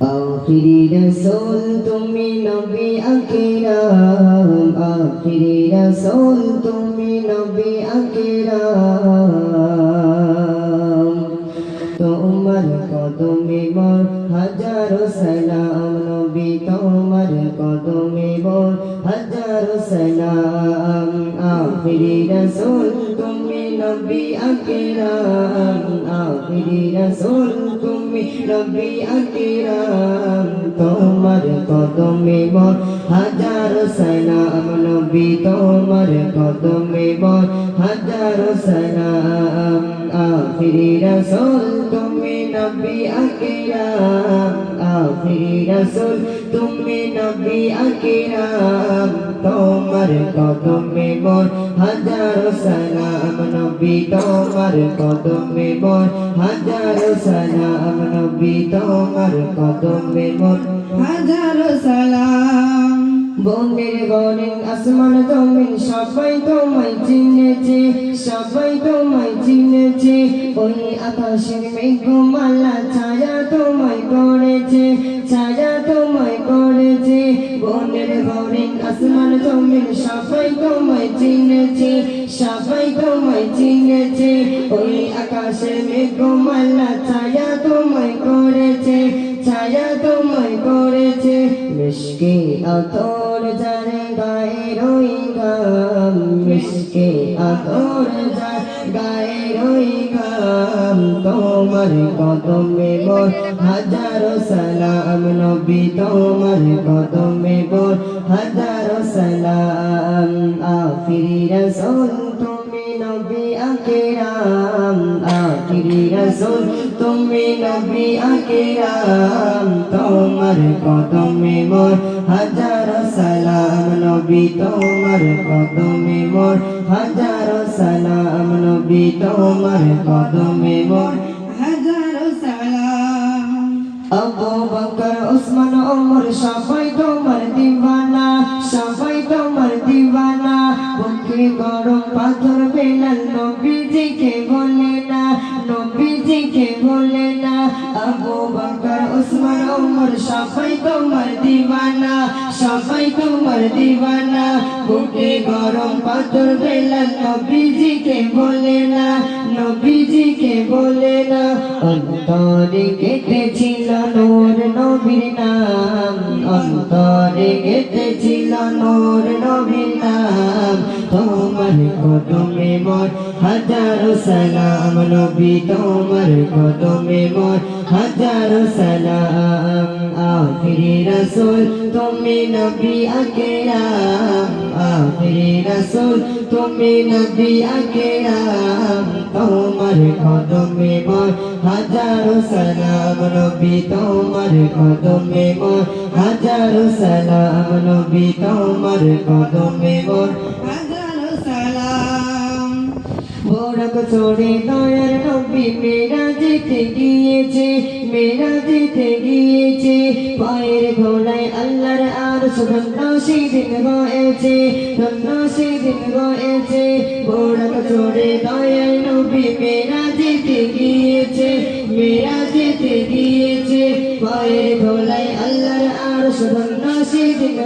আখিরি রাসূল তুমি নবী আকরাম, আখিরি রাসূল তুমি নবী আকরাম। তোমার কদমে মোর হাজারো সালাম নবী, তোমার কদমে মোর হাজারো সালাম। আখিরি রাসূল তুমি নবী আকরাম, আখিরি রাসূল তুমি নবী আকরাম। তোমার কদমে মোর হাজারো সালাম নবী, তোমার কদমে মোর হাজারো সালাম। আখিরি রাসূল তুমি নবী আকরাম, আখিরি রাসূল তুমি নবী আকরাম। তোমার কদমে মোর হাজারো সালাম নবী, তোমার কদমে মোর হাজারো সালাম নবী, তোমার কদমে মোর হাজারো সালাম। বনের বনের আসমান জমিন সবাই তোমায় চিনেছে, সবাই তোমায় চিনেছে। ওই আকাশের মেঘমালা ছায়া তোমায় করেছে, ছায়া তোমায় করেছে। বনের বনের আসমান জমিন সবাই তোমায় চিনেছে, সবাই তোমায় চিনেছে। ওই আকাশের মেঘমালা ছায়া তোমায় করেছে, ছায়া তোমায় করেছে। মিশকে আতর যারে গায়ে রই গাম, মিশকে আতর যার গায়ে রই গাম। তোমার কদমে মোর হাজারো সালাম নবী, তোমার কদমে মোর হাজারো সালাম। আখিরি রাসূল তুমি নবী আকরাম, আখিরি রাসূল তুমি নবী আকরাম। তোমার কদমে মোর হাজারো সালাম নবী, তোমার কদমে মোর হাজারো সালাম নবী, তোমার কদমে মোর হাজারো সালাম। আবু বকর ওসমান ওমর সবাই তোমার দিওয়ানা, সবাই তোমার দিওয়ানা। বুকে গরম পাথর বেলাল নবীজিকে বলে না, নবীজিকে বলে না। আবু বকর ওসমান ওমর সবাই তোমার দিওয়ানা, সবাই তোমার দিওয়ানা। বুকে গরম পাথর বেলাল নবীজিকে বলে না, নবীজিকে বলে না। অন্তরে কেটেছিল নূর নবীর নাম, অন্তরে কেটেছিল নূর নবীর নাম। তোমার কদমে মোর হাজারো সালাম নবী, তোমার কদমে মোর হাজারো সালাম। আখিরি রাসূল তুমি নবী আকরাম, আখিরি রাসূল তুমি নবী আকরাম। তোমার কদমে মোর হাজারো সালাম নবী, তোমার কদমে মোর হাজারো সালাম নবী, তোমার কদমে মোর হাজারো সালাম। বোরক চড়ে দয়ার নবী মেরাজেতে গিয়েছে, মেরাজেতে গিয়েছে। পায়ের ঘোড়ায় আল্লাহর আরশ ধন্য সেদিন রয়েছে, ধন্য সেদিন রয়েছে। বোরক চড়ে দয়ার নবী মেরাজেতে গিয়েছে, মেরাজেতে গিয়েছে। পায়ের ঘোড়ায় আল্লাহর আরশ ধন্য সেদিন